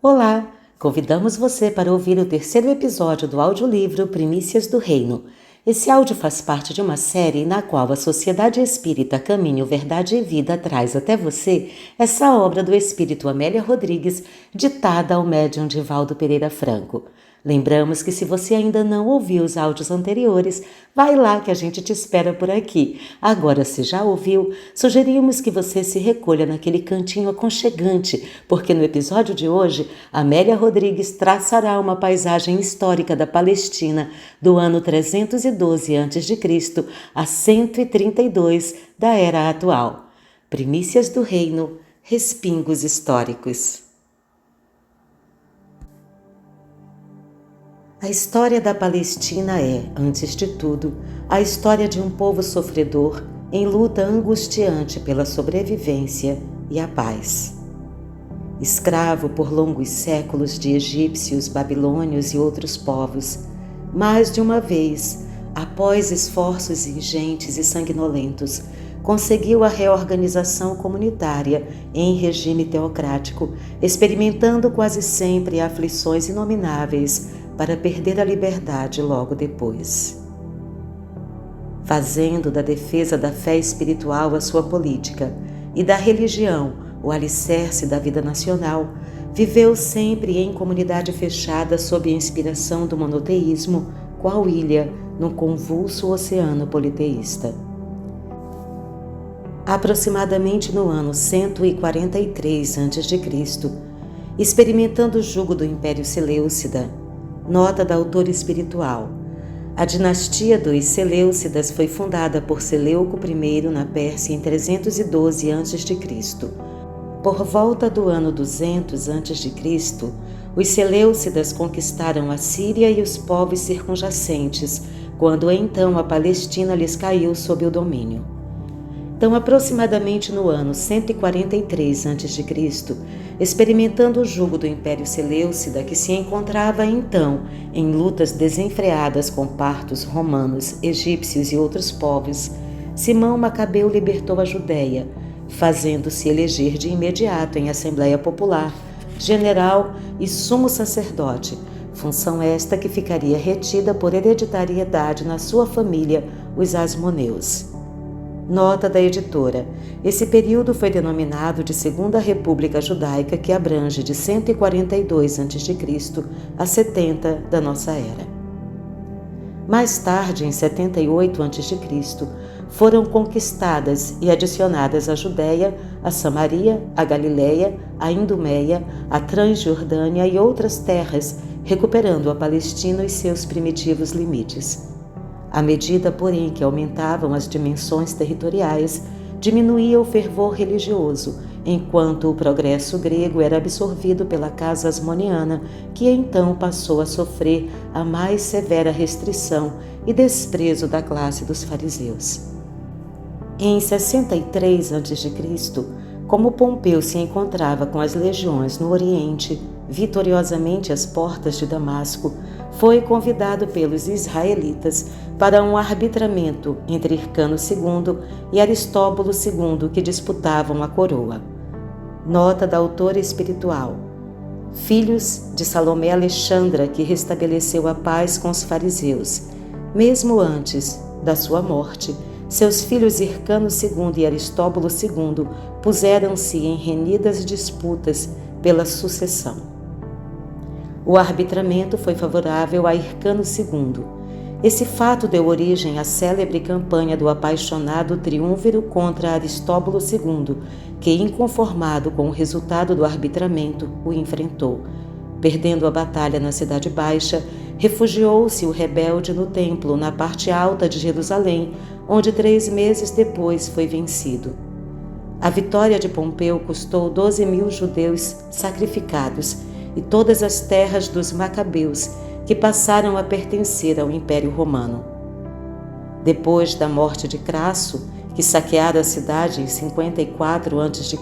Olá! Convidamos você para ouvir o terceiro episódio do audiolivro Primícias do Reino. Esse áudio faz parte de uma série na qual a Sociedade Espírita Caminho, Verdade e Vida traz até você essa obra do Espírito Amélia Rodrigues, ditada ao médium Divaldo Pereira Franco. Lembramos que se você ainda não ouviu os áudios anteriores, vai lá que a gente te espera por aqui. Agora, se já ouviu, sugerimos que você se recolha naquele cantinho aconchegante, porque no episódio de hoje, Amélia Rodrigues traçará uma paisagem histórica da Palestina do ano 312 a.C. a 132 da Era Atual. Primícias do Reino, respingos históricos. A história da Palestina é, antes de tudo, a história de um povo sofredor em luta angustiante pela sobrevivência e a paz. Escravo por longos séculos de egípcios, babilônios e outros povos, mais de uma vez, após esforços ingentes e sanguinolentos, conseguiu a reorganização comunitária em regime teocrático, experimentando quase sempre aflições inomináveis para perder a liberdade logo depois. Fazendo da defesa da fé espiritual a sua política e da religião o alicerce da vida nacional, viveu sempre em comunidade fechada sob a inspiração do monoteísmo, qual ilha num convulso oceano politeísta. Aproximadamente no ano 143 a.C., experimentando o jugo do Império Seleucida, nota da autora espiritual. A dinastia dos Seleucidas foi fundada por Seleuco I na Pérsia em 312 a.C. Por volta do ano 200 a.C., os Seleucidas conquistaram a Síria e os povos circunjacentes, quando então a Palestina lhes caiu sob o domínio. Então, aproximadamente no ano 143 a.C., experimentando o jugo do Império Seleucida, que se encontrava então em lutas desenfreadas com partos romanos, egípcios e outros povos, Simão Macabeu libertou a Judéia, fazendo-se eleger de imediato em Assembleia Popular, general e sumo sacerdote, função esta que ficaria retida por hereditariedade na sua família, os Asmoneus. Nota da editora. Esse período foi denominado de Segunda República Judaica, que abrange de 142 a.C. a 70 da nossa era. Mais tarde, em 78 a.C., foram conquistadas e adicionadas a Judéia, a Samaria, a Galileia, a Idumeia, a Transjordânia e outras terras, recuperando a Palestina e seus primitivos limites. À medida, porém, que aumentavam as dimensões territoriais, diminuía o fervor religioso, enquanto o progresso grego era absorvido pela casa asmoniana, que então passou a sofrer a mais severa restrição e desprezo da classe dos fariseus. Em 63 a.C., como Pompeu se encontrava com as legiões no Oriente, vitoriosamente às portas de Damasco, foi convidado pelos israelitas para um arbitramento entre Hircano II e Aristóbulo II, que disputavam a coroa. Nota da autora espiritual. Filhos de Salomé Alexandra, que restabeleceu a paz com os fariseus. Mesmo antes da sua morte, seus filhos Hircano II e Aristóbulo II puseram-se em renhidas disputas pela sucessão. O arbitramento foi favorável a Hircano II. Esse fato deu origem à célebre campanha do apaixonado triunviro contra Aristóbulo II, que, inconformado com o resultado do arbitramento, o enfrentou. Perdendo a batalha na Cidade Baixa, refugiou-se o rebelde no templo, na parte alta de Jerusalém, onde 3 meses depois foi vencido. A vitória de Pompeu custou 12.000 judeus sacrificados e todas as terras dos Macabeus, que passaram a pertencer ao Império Romano. Depois da morte de Crasso, que saqueara a cidade em 54 a.C.,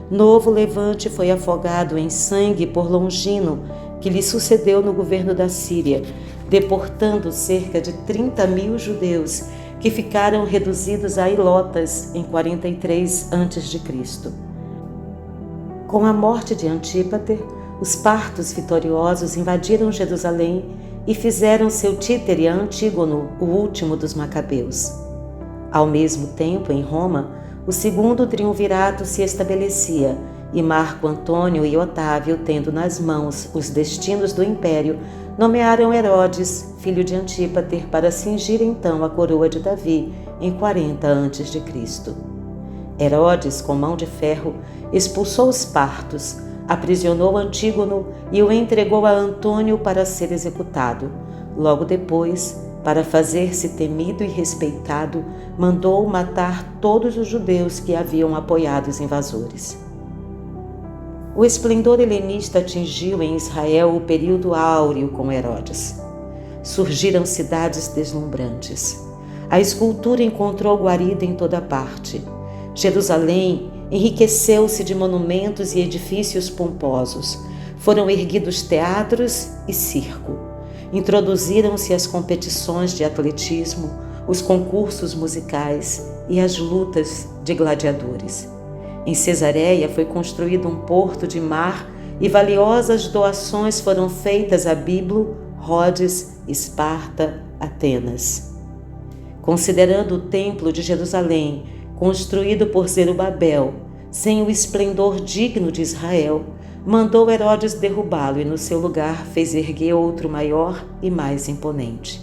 novo levante foi afogado em sangue por Longino, que lhe sucedeu no governo da Síria, deportando cerca de 30.000 judeus, que ficaram reduzidos a ilotas em 43 a.C. Com a morte de Antípater, os partos vitoriosos invadiram Jerusalém e fizeram seu títere a Antígono, o último dos Macabeus. Ao mesmo tempo, em Roma, o segundo triunvirato se estabelecia e Marco Antônio e Otávio, tendo nas mãos os destinos do império, nomearam Herodes, filho de Antípater, para cingir então a coroa de Davi em 40 a.C. Herodes, com mão de ferro, expulsou os partos, aprisionou Antígono e o entregou a Antônio para ser executado. Logo depois, para fazer-se temido e respeitado, mandou matar todos os judeus que haviam apoiado os invasores. O esplendor helenista atingiu em Israel o período áureo com Herodes. Surgiram cidades deslumbrantes. A escultura encontrou guarida em toda parte. Jerusalém enriqueceu-se de monumentos e edifícios pomposos. Foram erguidos teatros e circo. Introduziram-se as competições de atletismo, os concursos musicais e as lutas de gladiadores. Em Cesareia foi construído um porto de mar e valiosas doações foram feitas a Biblo, Rhodes, Esparta, Atenas. Considerando o templo de Jerusalém, construído por Zerubabel, sem o esplendor digno de Israel, mandou Herodes derrubá-lo e no seu lugar fez erguer outro maior e mais imponente.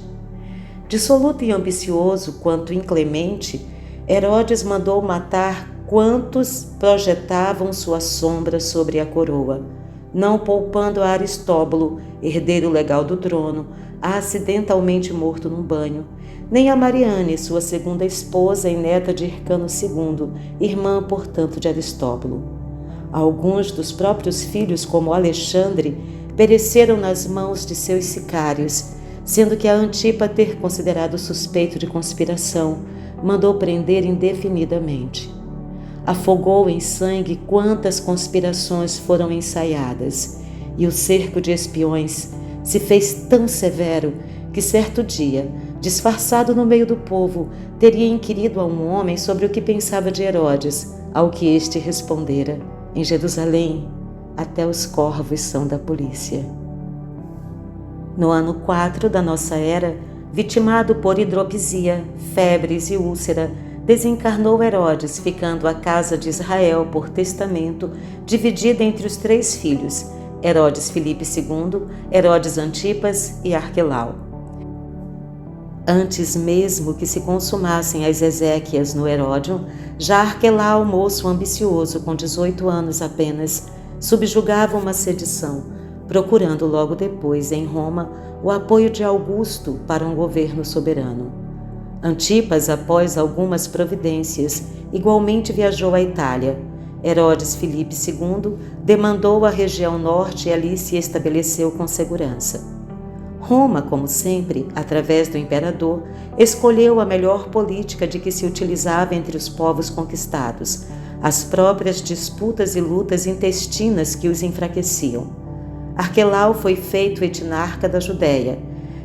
Dissoluto e ambicioso quanto inclemente, Herodes mandou matar quantos projetavam sua sombra sobre a coroa, não poupando a Aristóbulo, herdeiro legal do trono, acidentalmente morto num banho, nem a Mariane, sua segunda esposa e neta de Hircano II, irmã, portanto, de Aristóbulo. Alguns dos próprios filhos, como Alexandre, pereceram nas mãos de seus sicários, sendo que a Antípater, considerado suspeito de conspiração, mandou prender indefinidamente. Afogou em sangue quantas conspirações foram ensaiadas, e o cerco de espiões se fez tão severo que certo dia, disfarçado no meio do povo, teria inquirido a um homem sobre o que pensava de Herodes, ao que este respondera: em Jerusalém, até os corvos são da polícia. No ano 4 da nossa era, vitimado por hidropisia, febres e úlcera, desencarnou Herodes, ficando a casa de Israel por testamento, dividida entre os 3 filhos, Herodes Filipe II, Herodes Antipas e Arquelau. Antes mesmo que se consumassem as exéquias no Heródion, já Arquelau, moço ambicioso com 18 anos apenas, subjugava uma sedição, procurando logo depois, em Roma, o apoio de Augusto para um governo soberano. Antipas, após algumas providências, igualmente viajou à Itália. Herodes Filipe II demandou a região norte e ali se estabeleceu com segurança. Roma, como sempre, através do imperador, escolheu a melhor política de que se utilizava entre os povos conquistados, as próprias disputas e lutas intestinas que os enfraqueciam. Arquelau foi feito etnarca da Judéia,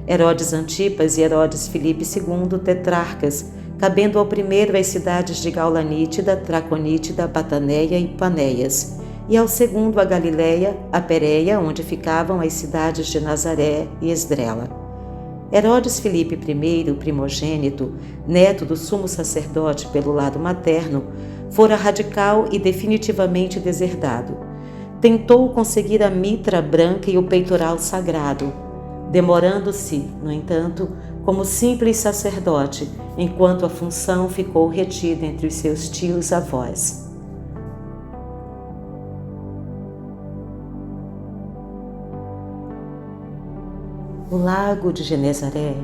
Herodes Antipas e Herodes Filipe II tetrarcas, cabendo ao primeiro as cidades de Gaulanítida, Traconítida, Bataneia e Panéias, e ao segundo a Galiléia, a Pérea, onde ficavam as cidades de Nazaré e Esdrela. Herodes Filipe I, primogênito, neto do sumo sacerdote pelo lado materno, fora radical e definitivamente deserdado. Tentou conseguir a mitra branca e o peitoral sagrado, demorando-se, no entanto, como simples sacerdote, enquanto a função ficou retida entre os seus tios-avós. O lago de Genezaré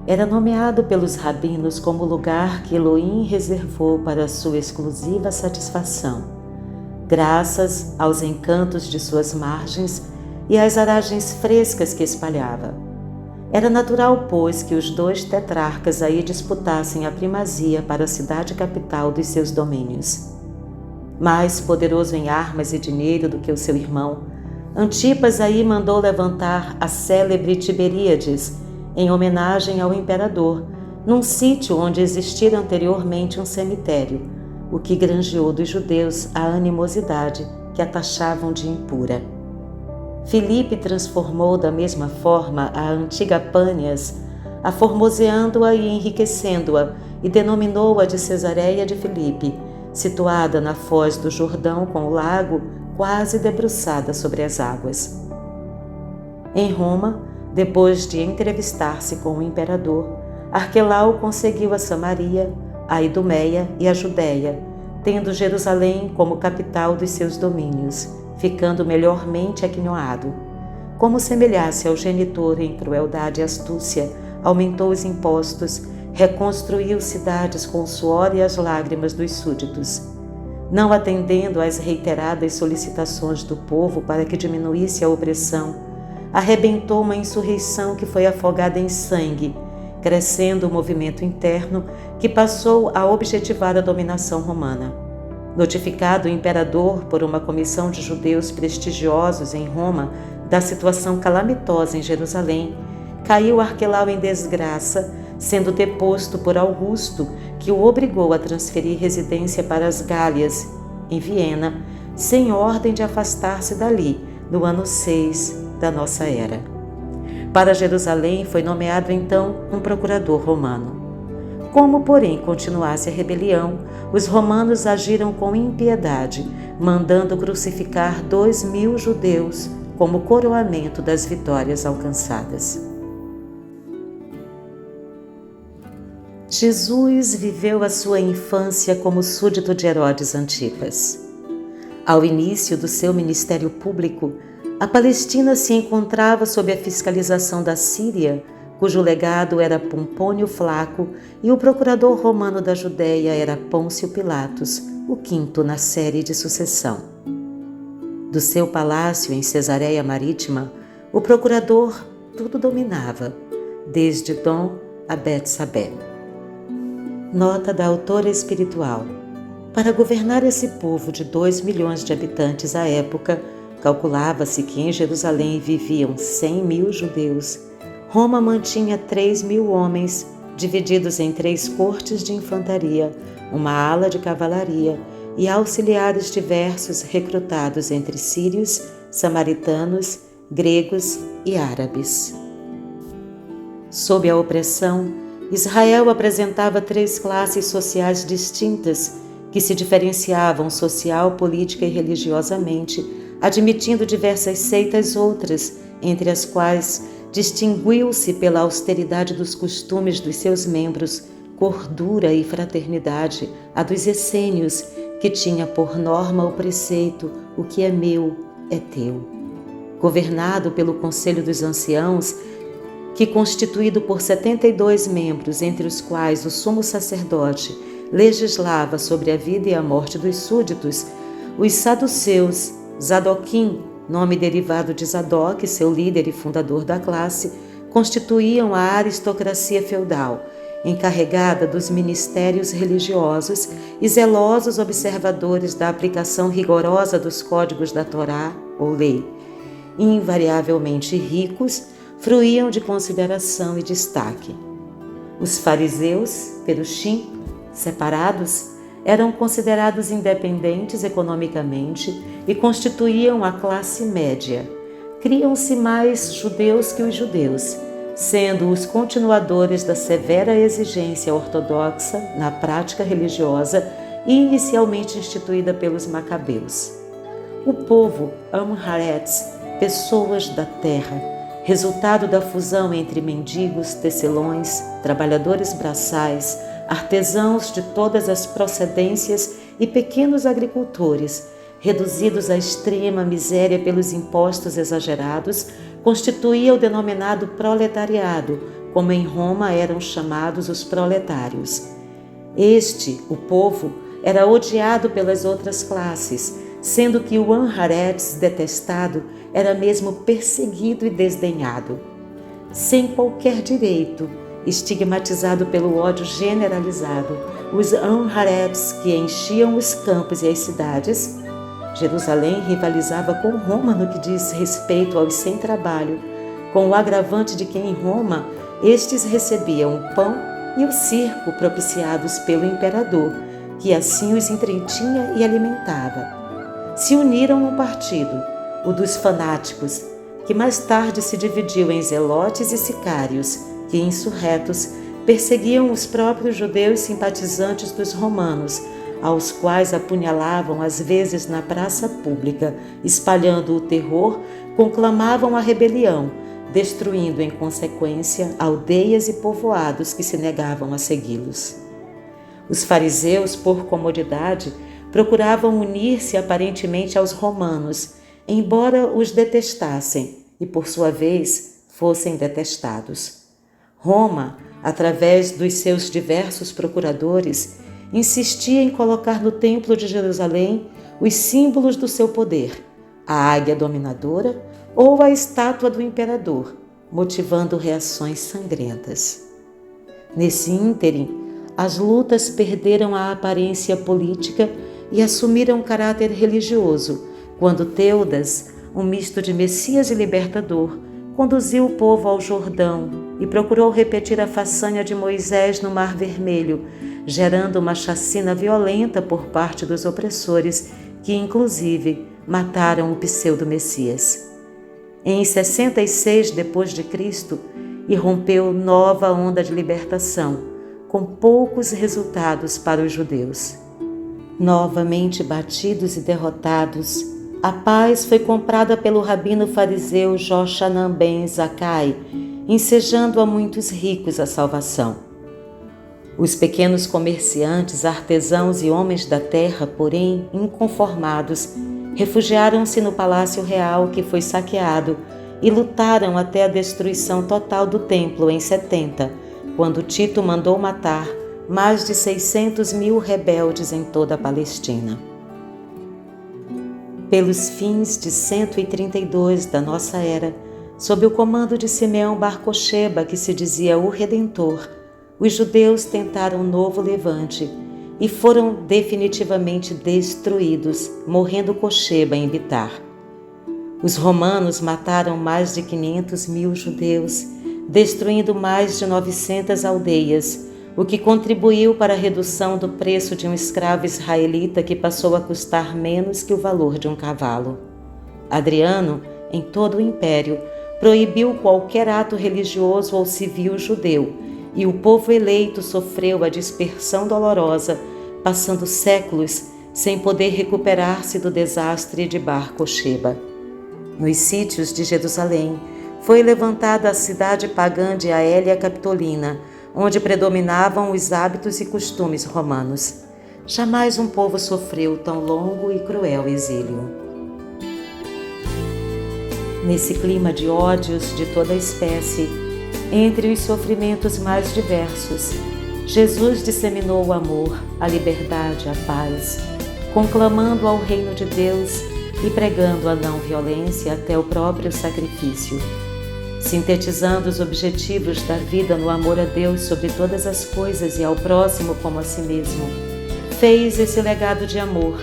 era nomeado pelos rabinos como lugar que Elohim reservou para sua exclusiva satisfação, graças aos encantos de suas margens e às aragens frescas que espalhava. Era natural, pois, que os 2 tetrarcas aí disputassem a primazia para a cidade capital dos seus domínios. Mais poderoso em armas e dinheiro do que o seu irmão, Antipas aí mandou levantar a célebre Tiberíades, em homenagem ao imperador, num sítio onde existira anteriormente um cemitério, o que granjeou dos judeus a animosidade que a taxavam de impura. Filipe transformou da mesma forma a antiga Pânias, aformoseando-a e enriquecendo-a, e denominou-a de Cesareia de Filipe, situada na foz do Jordão com o lago quase debruçada sobre as águas. Em Roma, depois de entrevistar-se com o imperador, Arquelau conseguiu a Samaria, a Idumeia e a Judéia, tendo Jerusalém como capital dos seus domínios, ficando melhormente aquinhoado. Como semelhasse ao genitor em crueldade e astúcia, aumentou os impostos, reconstruiu cidades com o suor e as lágrimas dos súditos. Não atendendo às reiteradas solicitações do povo para que diminuísse a opressão, arrebentou uma insurreição que foi afogada em sangue, crescendo o movimento interno que passou a objetivar a dominação romana. Notificado o imperador por uma comissão de judeus prestigiosos em Roma da situação calamitosa em Jerusalém, caiu Arquelau em desgraça, sendo deposto por Augusto, que o obrigou a transferir residência para as Gálias, em Viena, sem ordem de afastar-se dali, no ano 6 da nossa era. Para Jerusalém foi nomeado então um procurador romano. Como, porém, continuasse a rebelião, os romanos agiram com impiedade, mandando crucificar 2.000 judeus como coroamento das vitórias alcançadas. Jesus viveu a sua infância como súdito de Herodes Antipas. Ao início do seu ministério público, a Palestina se encontrava sob a fiscalização da Síria, cujo legado era Pompônio Flaco, e o procurador romano da Judéia era Pôncio Pilatos, o quinto na série de sucessão. Do seu palácio em Cesareia Marítima, o procurador tudo dominava, desde Dom a Betsabé. Nota da autora espiritual. Para governar esse povo de 2 milhões de habitantes à época, calculava-se que em Jerusalém viviam 100.000 judeus. Roma mantinha 3.000 homens, divididos em 3 cortes de infantaria, uma ala de cavalaria e auxiliares diversos recrutados entre sírios, samaritanos, gregos e árabes. Sob a opressão, Israel apresentava 3 classes sociais distintas que se diferenciavam social, política e religiosamente, admitindo diversas seitas outras, entre as quais distinguiu-se pela austeridade dos costumes dos seus membros, cordura e fraternidade a dos essênios, que tinha por norma o preceito: o que é meu é teu. Governado pelo Conselho dos Anciãos, que, constituído por 72 membros, entre os quais o sumo sacerdote legislava sobre a vida e a morte dos súditos, os saduceus, Zadoquim, nome derivado de Zadok, seu líder e fundador da classe, constituíam a aristocracia feudal, encarregada dos ministérios religiosos e zelosos observadores da aplicação rigorosa dos códigos da Torá, ou lei. Invariavelmente ricos, fruíam de consideração e destaque. Os fariseus, perushim, separados, eram considerados independentes economicamente e constituíam a classe média. Criam-se mais judeus que os judeus, sendo os continuadores da severa exigência ortodoxa na prática religiosa inicialmente instituída pelos macabeus. O povo Amharetz, pessoas da terra, resultado da fusão entre mendigos, tecelões, trabalhadores braçais, artesãos de todas as procedências e pequenos agricultores, reduzidos à extrema miséria pelos impostos exagerados, constituía o denominado proletariado, como em Roma eram chamados os proletários. Este, o povo, era odiado pelas outras classes, sendo que o Anharetz detestado era mesmo perseguido e desdenhado. Sem qualquer direito, estigmatizado pelo ódio generalizado, os Anharetz que enchiam os campos e as cidades, Jerusalém rivalizava com Roma no que diz respeito aos sem trabalho, com o agravante de que em Roma estes recebiam o pão e o circo propiciados pelo imperador, que assim os entretinha e alimentava. Se uniram num partido, o dos fanáticos, que mais tarde se dividiu em zelotes e sicários, que insurretos perseguiam os próprios judeus simpatizantes dos romanos, aos quais apunhalavam às vezes na praça pública, espalhando o terror, conclamavam a rebelião, destruindo em consequência aldeias e povoados que se negavam a segui-los. Os fariseus, por comodidade, procuravam unir-se aparentemente aos romanos, embora os detestassem e, por sua vez, fossem detestados. Roma, através dos seus diversos procuradores, insistia em colocar no Templo de Jerusalém os símbolos do seu poder, a águia dominadora ou a estátua do imperador, motivando reações sangrentas. Nesse ínterim, as lutas perderam a aparência política e assumiram caráter religioso, quando Teudas, um misto de Messias e libertador, conduziu o povo ao Jordão e procurou repetir a façanha de Moisés no Mar Vermelho, gerando uma chacina violenta por parte dos opressores que, inclusive, mataram o pseudo-Messias. Em 66 d.C., irrompeu nova onda de libertação, com poucos resultados para os judeus. Novamente batidos e derrotados, a paz foi comprada pelo rabino fariseu Jochanan ben Zakkai, ensejando a muitos ricos a salvação. Os pequenos comerciantes, artesãos e homens da terra, porém, inconformados, refugiaram-se no palácio real que foi saqueado e lutaram até a destruição total do templo em 70, quando Tito mandou matar mais de 600.000 rebeldes em toda a Palestina. Pelos fins de 132 da nossa era, sob o comando de Simeão Bar Coxeba, que se dizia o Redentor, os judeus tentaram um novo levante e foram definitivamente destruídos, morrendo Coxeba em Bitar. Os romanos mataram mais de 500.000 judeus, destruindo mais de 900 aldeias, o que contribuiu para a redução do preço de um escravo israelita que passou a custar menos que o valor de um cavalo. Adriano, em todo o império, proibiu qualquer ato religioso ou civil judeu, e o povo eleito sofreu a dispersão dolorosa, passando séculos sem poder recuperar-se do desastre de Bar Coxeba. Nos sítios de Jerusalém, foi levantada a cidade pagã de Aélia Capitolina, onde predominavam os hábitos e costumes romanos. Jamais um povo sofreu tão longo e cruel exílio. Nesse clima de ódios de toda espécie, entre os sofrimentos mais diversos, Jesus disseminou o amor, a liberdade, a paz, conclamando ao reino de Deus e pregando a não violência até o próprio sacrifício. Sintetizando os objetivos da vida no amor a Deus sobre todas as coisas e ao próximo como a si mesmo, fez esse legado de amor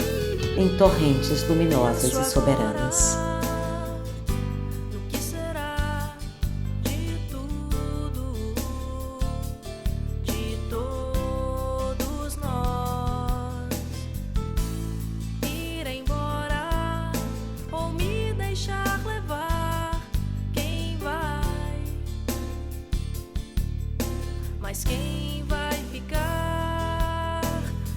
em torrentes luminosas e soberanas. Mas quem vai ficar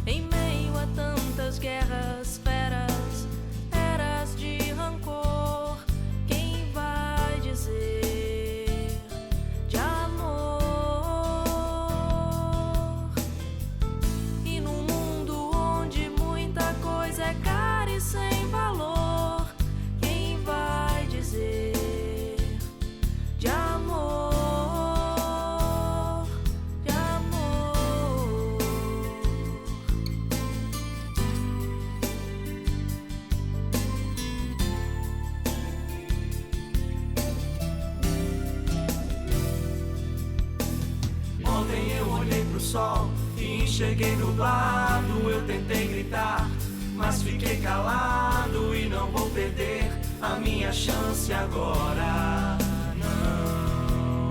em meio a tantas guerras feras, eras de rancor? Quem vai dizer de amor? E num mundo onde muita coisa é cara e sem valor, quem vai dizer de amor? Ontem eu olhei pro sol e enxerguei nublado. Eu tentei gritar, mas fiquei calado. E não vou perder a minha chance agora, não.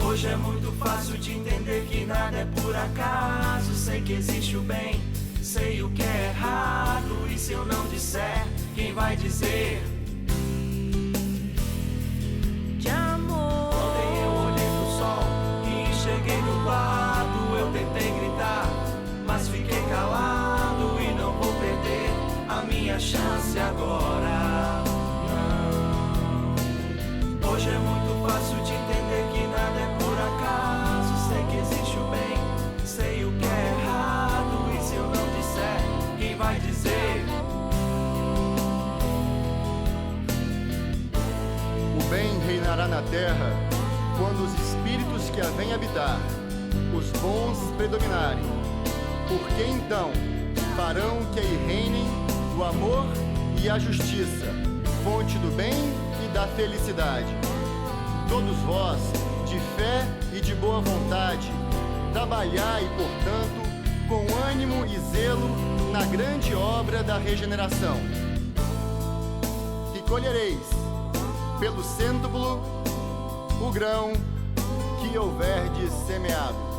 Hoje é muito fácil de entender que nada é por acaso. Sei que existe o bem, sei o que é errado. E se eu não disser, quem vai dizer? bem reinará na terra quando os espíritos que a vêm habitar, os bons predominarem. Porque então farão que aí reinem o amor e a justiça, fonte do bem e da felicidade. Todos vós, de fé e de boa vontade, trabalhai, portanto, com ânimo e zelo na grande obra da regeneração. E colhereis, pelo cêntuplo, o grão que houverdes semeado.